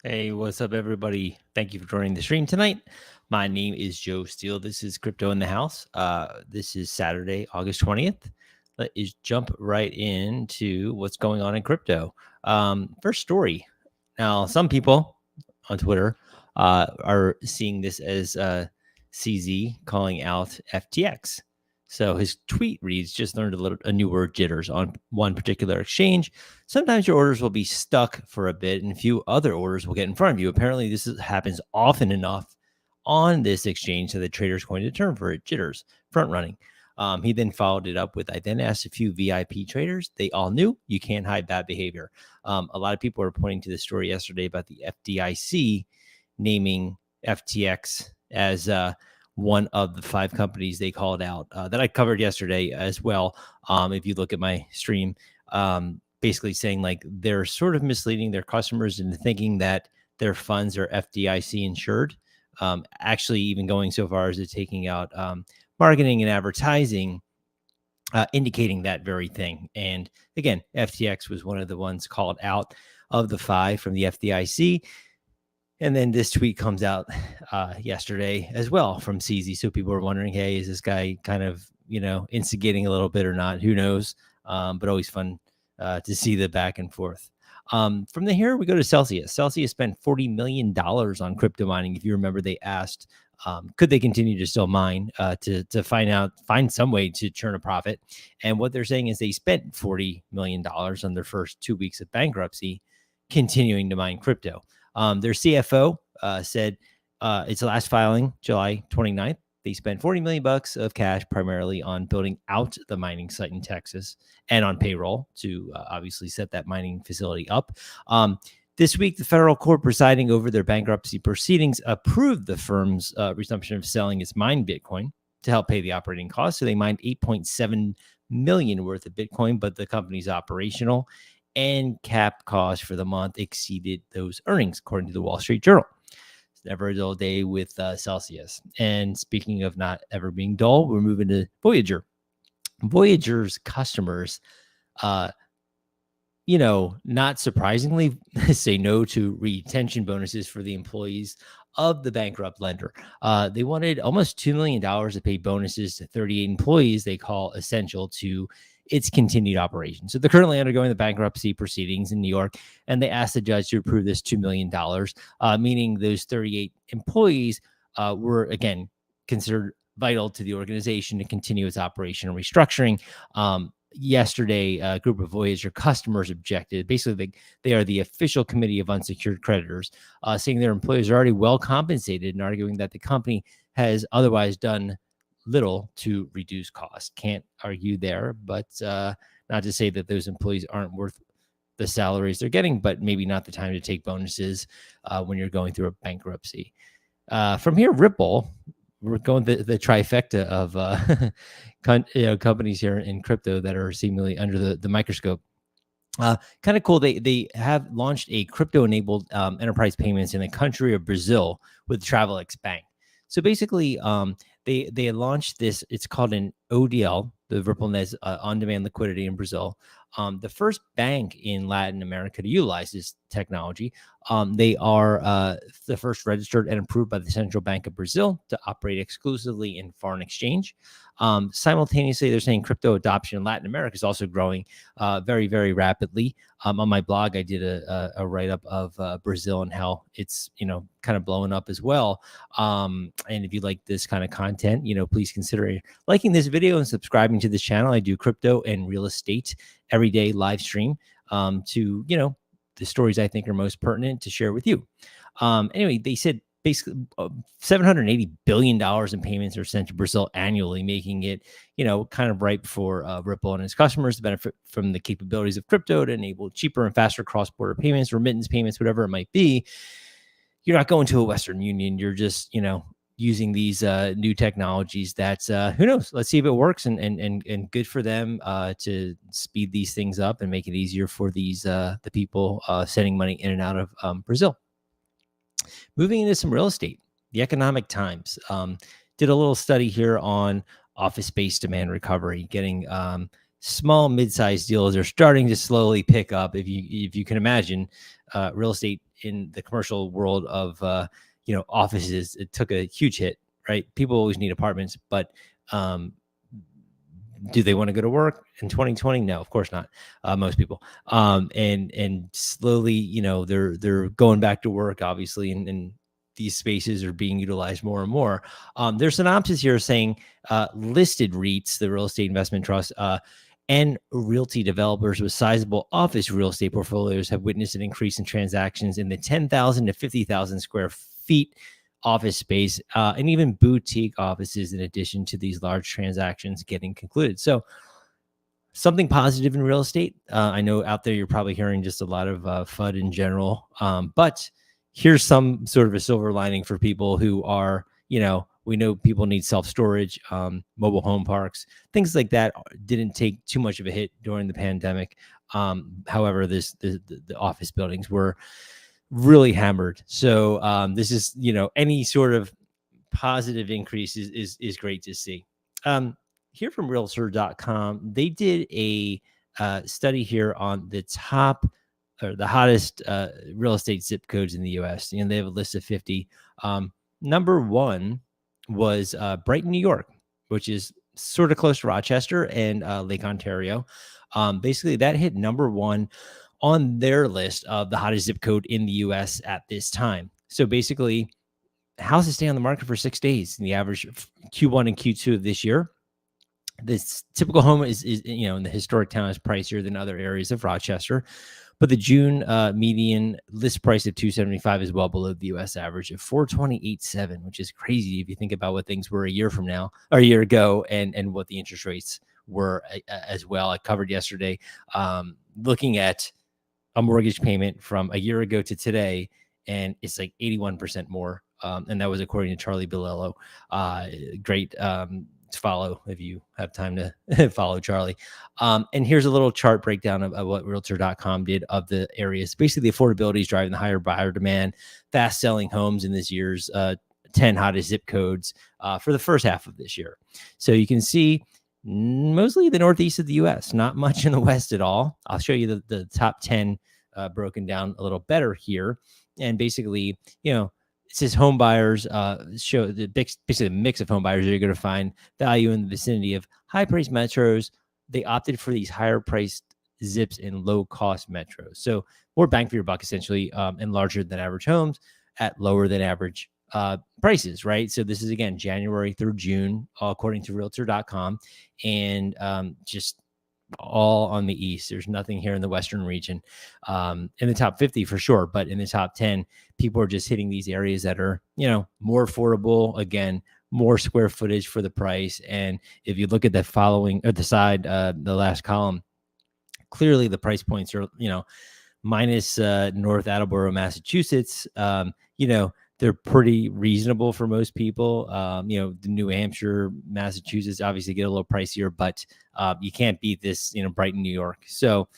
Hey, what's up, everybody? Thank you for joining the stream tonight. My name is Joe Steele. This is Crypto in the House. This is Saturday, August 20th. Let's jump right into what's going on in crypto. First story. Now, some people on Twitter are seeing this as CZ calling out FTX. So his tweet reads, just learned a new word, jitters, on one particular exchange. Sometimes your orders will be stuck for a bit and a few other orders will get in front of you. Apparently, happens often enough on this exchange that the traders coined a term for it, jitters, front running. He then followed it up with, I then asked a few VIP traders. They all knew you can't hide bad behavior. A lot of people were pointing to the story yesterday about the FDIC naming FTX as one of the 5 companies they called out that I covered yesterday as well. If you look at my stream, basically saying like they're sort of misleading their customers into thinking that their funds are FDIC insured. Actually, even going so far as to taking out marketing and advertising, indicating that very thing. And again, FTX was one of the ones called out of the 5 from the FDIC. And then this tweet comes out yesterday as well from CZ. So people are wondering, hey, is this guy kind of, instigating a little bit or not? Who knows? But always fun to see the back and forth. From here, we go to Celsius. Celsius spent $40 million on crypto mining. If you remember, they asked, could they continue to still mine to find some way to churn a profit? And what they're saying is they spent $40 million on their first 2 weeks of bankruptcy, continuing to mine crypto. Their CFO said it's the last filing, July 29th. They spent $40 million of cash primarily on building out the mining site in Texas and on payroll to obviously set that mining facility up. This week, the federal court presiding over their bankruptcy proceedings approved the firm's resumption of selling its mined Bitcoin to help pay the operating costs. So they mined 8.7 million worth of Bitcoin, but the company's operational and cap cost for the month exceeded those earnings, according to the Wall Street Journal. It's never a dull day with Celsius. And speaking of not ever being dull, we're moving to Voyager. Voyager's customers, not surprisingly, say no to retention bonuses for the employees of the bankrupt lender. They wanted almost $2 million to pay bonuses to 38 employees they call essential to its continued operation. So they're currently undergoing the bankruptcy proceedings in New York, and they asked the judge to approve this $2 million, meaning those 38 employees were, again, considered vital to the organization to continue its operation and restructuring. Yesterday, a group of Voyager customers objected. Basically, they are the official committee of unsecured creditors, saying their employees are already well compensated and arguing that the company has otherwise done little to reduce costs. Can't argue there, but not to say that those employees aren't worth the salaries they're getting, but maybe not the time to take bonuses when you're going through a bankruptcy. From here, Ripple, we're going the trifecta of companies here in crypto that are seemingly under the microscope. Kind of cool. They have launched a crypto-enabled enterprise payments in the country of Brazil with Travelex Bank. So basically, they launched this. It's called an ODL, the Ripple Net on-demand liquidity in Brazil. The first bank in Latin America to utilize this technology. They are the first registered and approved by the Central Bank of Brazil to operate exclusively in foreign exchange. Simultaneously, they're saying crypto adoption in Latin America is also growing very, very rapidly. On my blog, I did a write-up of Brazil and how it's, kind of blowing up as well. And if you like this kind of content, please consider liking this video and subscribing to this channel. I do crypto and real estate every day live stream to, the stories I think are most pertinent to share with you. Anyway, they said basically $780 billion in payments are sent to Brazil annually, making it, kind of ripe for Ripple and its customers to benefit from the capabilities of crypto to enable cheaper and faster cross-border payments, remittance payments, whatever it might be. You're not going to a Western Union. You're just, using these new technologies that who knows, let's see if it works and good for them to speed these things up and make it easier for these the people sending money in and out of Brazil. Moving into some real estate, the Economic Times did a little study here on office space demand recovery, getting small mid-sized deals are starting to slowly pick up. If you can imagine, real estate in the commercial world of offices, it took a huge hit, right? People always need apartments, but do they want to go to work in 2020? No, of course not. Most people. And slowly, they're going back to work, obviously, and these spaces are being utilized more and more. There's synopsis here saying listed REITs, the real estate investment trust, and realty developers with sizable office real estate portfolios have witnessed an increase in transactions in the 10,000 to 50,000 square feet office space, and even boutique offices, in addition to these large transactions getting concluded. So something positive in real estate. I know out there you're probably hearing just a lot of FUD in general, but here's some sort of a silver lining for people who are, we know people need self-storage, mobile home parks, things like that didn't take too much of a hit during the pandemic. However, the office buildings were really hammered. So this is, any sort of positive increase is great to see. Here from realtor.com, they did a study here on the top or the hottest real estate zip codes in the US. They have a list of 50. Number one was Brighton, New York, which is sort of close to Rochester and Lake Ontario. Basically, that hit number one on their list of the hottest zip code in the US at this time. So basically, houses stay on the market for 6 days in the average Q1 and Q2 of this year. This typical home is in the historic town is pricier than other areas of Rochester, but the June median list price of $275 is well below the US average of $428.7, which is crazy if you think about what things were a year ago, and what the interest rates were as well. I covered yesterday, looking at a mortgage payment from a year ago to today, and it's like 81% more. And that was according to Charlie Bilello. Great to follow if you have time to follow Charlie. And here's a little chart breakdown of what realtor.com did of the areas. Basically, the affordability is driving the higher buyer demand, fast selling homes in this year's 10 hottest zip codes for the first half of this year. So you can see mostly the northeast of the US, not much in the west at all. I'll show you the top 10 broken down a little better here. And basically, it says home buyers show basically the mix of home buyers. You're going to find value in the vicinity of high priced metros. They opted for these higher priced zips in low cost metros. So more bang for your buck, essentially, and larger than average homes at lower than average prices, right? So this is, again, January through June, according to realtor.com, and just all on the east. There's nothing here in the western region. In the top 50 for sure, but in the top 10, people are just hitting these areas that are, more affordable, again, more square footage for the price. And if you look at the following, or the side, the last column, clearly the price points are, minus North Attleboro, Massachusetts, they're pretty reasonable for most people. The New Hampshire, Massachusetts obviously get a little pricier, but you can't beat this, Brighton, New York. So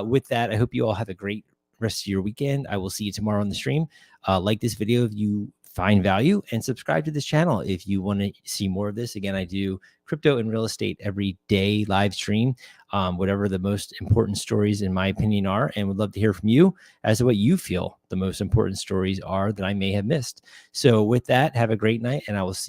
with that, I hope you all have a great rest of your weekend. I will see you tomorrow on the stream. Like this video if you find value, and subscribe to this channel if you want to see more of this. Again, I do crypto and real estate every day, live stream, whatever the most important stories in my opinion are, and would love to hear from you as to what you feel the most important stories are that I may have missed. So with that, have a great night, and I will see